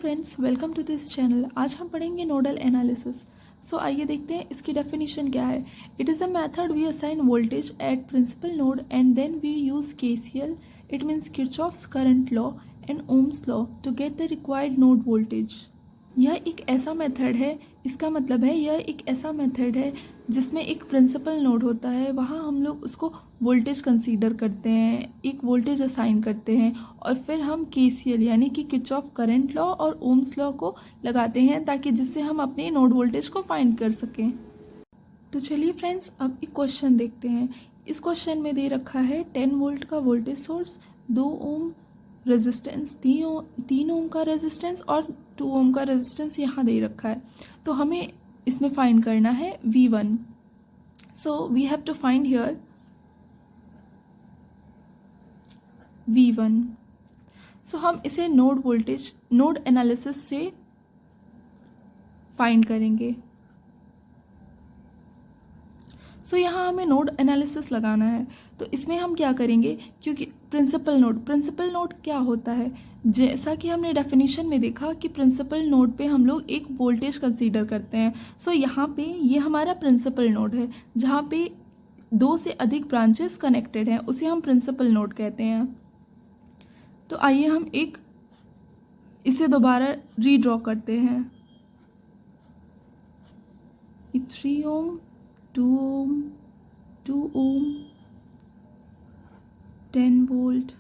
Friends, welcome to this channel. आज हम पढ़ेंगे नोडल एनालिसिस। सो आइए देखते हैं इसकी डेफिनेशन क्या है। It is a method we assign voltage at principal node and then we use KCL, it means Kirchhoff's current law and Ohm's law to get the required node voltage. यह एक ऐसा method है, इसका मतलब है यह एक ऐसा मेथड है जिसमें एक प्रिंसिपल नोड होता है, वहाँ हम लोग उसको वोल्टेज कंसीडर करते हैं, एक वोल्टेज असाइन करते हैं और फिर हम केसीएल यानी कि किरचॉफ करंट लॉ और ओम्स लॉ को लगाते हैं ताकि जिससे हम अपने नोड वोल्टेज को फाइंड कर सकें। तो चलिए फ्रेंड्स, अब एक क्वेश्चन देखते हैं। इस क्वेश्चन में दे रखा है 10 वोल्ट का वोल्टेज सोर्स, 2 ओम रेजिस्टेंस, 3 ओम का रेजिस्टेंस और 2 ओम का रेजिस्टेंस यहाँ दे रखा है। तो हमें इसमें फाइंड करना है V1। So we have to find here V1। सो हम इसे नोड एनालिसिस से फाइंड करेंगे। सो यहाँ हमें नोड एनालिसिस लगाना है, तो इसमें हम क्या करेंगे, क्योंकि प्रिंसिपल नोड क्या होता है, जैसा कि हमने डेफिनेशन में देखा कि प्रिंसिपल नोड पे हम लोग एक वोल्टेज कंसीडर करते हैं। सो यहाँ पे ये हमारा प्रिंसिपल नोड है जहाँ पे 2 से अधिक ब्रांचेस कनेक्टेड हैं, उसे हम प्रिंसिपल नोड कहते हैं। तो आइए हम इसे दोबारा रीड्रॉ करते हैं। 3 ओम, 2 ओम, 2 ओम, 10 वोल्ट।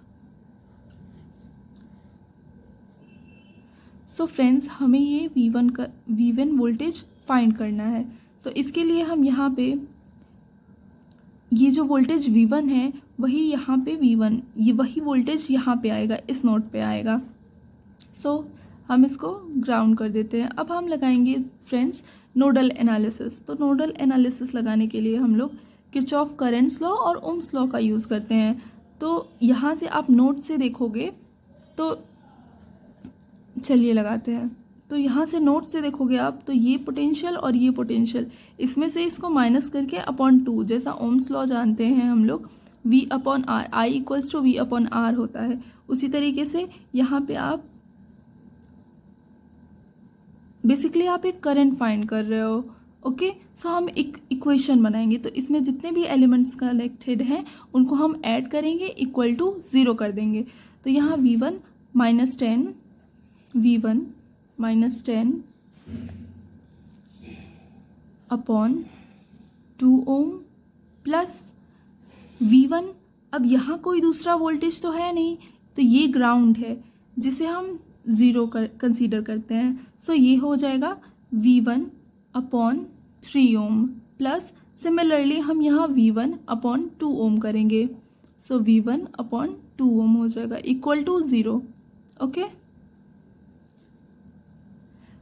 सो फ्रेंड्स, हमें ये V1 वोल्टेज फाइंड करना है। सो इसके लिए हम यहाँ पे ये जो वोल्टेज V1 है वही यहाँ पे V1, ये वही वोल्टेज यहाँ पे आएगा, इस नोड पे आएगा। सो हम इसको ग्राउंड कर देते हैं। अब हम लगाएंगे फ्रेंड्स नोडल एनालिसिस। तो नोडल एनालिसिस लगाने के लिए हम लोग किरचॉफ करंट्स लॉ और ओम्स लॉ का यूज़ करते हैं। तो यहाँ से आप नोट से देखोगे तो चलिए लगाते हैं। तो यहाँ से नोट से देखोगे आप तो ये पोटेंशियल और ये पोटेंशियल, इसमें से इसको माइनस करके अपॉन 2, जैसा ओम्स लॉ जानते हैं हम लोग V upon R, I equals to V upon R होता है। उसी तरीके से यहाँ पे आप बेसिकली आप एक करंट फाइंड कर रहे हो। ओके, सो हम एक इक्वेशन बनाएंगे। तो इसमें जितने भी एलिमेंट्स कनेक्टेड हैं उनको हम ऐड करेंगे, इक्वल टू 0 कर देंगे। तो यहाँ V1 minus 10 upon 2 ohm plus V1। अब यहाँ कोई दूसरा वोल्टेज तो है नहीं, तो ये ग्राउंड है जिसे हम 0 कंसीडर करते हैं। सो ये हो जाएगा V1 upon 3 ohm plus similarly हम यहाँ V1 अपॉन 2 ओम करेंगे। सो V1 अपॉन 2 ओम हो जाएगा इक्वल टू 0। ओके,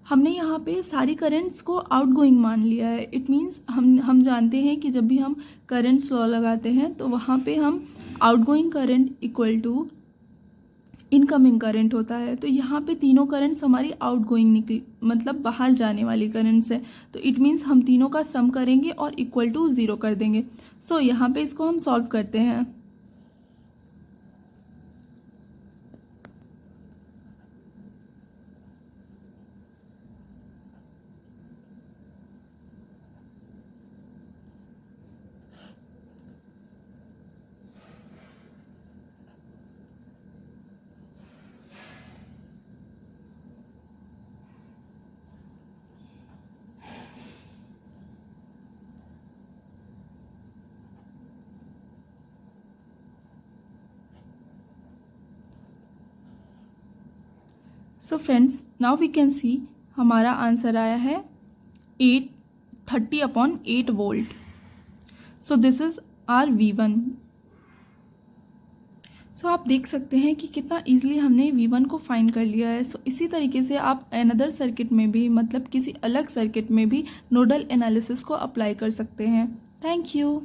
हमने यहाँ पे सारी करंट्स को आउटगोइंग मान लिया है। इट मीन्स हम जानते हैं कि जब भी हम करंट्स लॉ लगाते हैं तो वहाँ पे हम outgoing current equal to incoming current होता है। तो यहाँ पे तीनों करंट्स हमारी आउटगोइंग निकली, मतलब बाहर जाने वाली करंट्स है। तो इट मीन्स हम तीनों का सम करेंगे और इक्वल टू 0 कर देंगे। सो यहाँ पे इसको हम सॉल्व करते हैं। So friends, now we can see हमारा आंसर आया है 30/8 volt. So this is our V1। सो आप देख सकते हैं कि कितना इजीली हमने V1 को फाइंड कर लिया है। सो इसी तरीके से आप अनदर सर्किट में भी, मतलब किसी अलग सर्किट में भी नोडल एनालिसिस को अप्लाई कर सकते हैं। Thank you.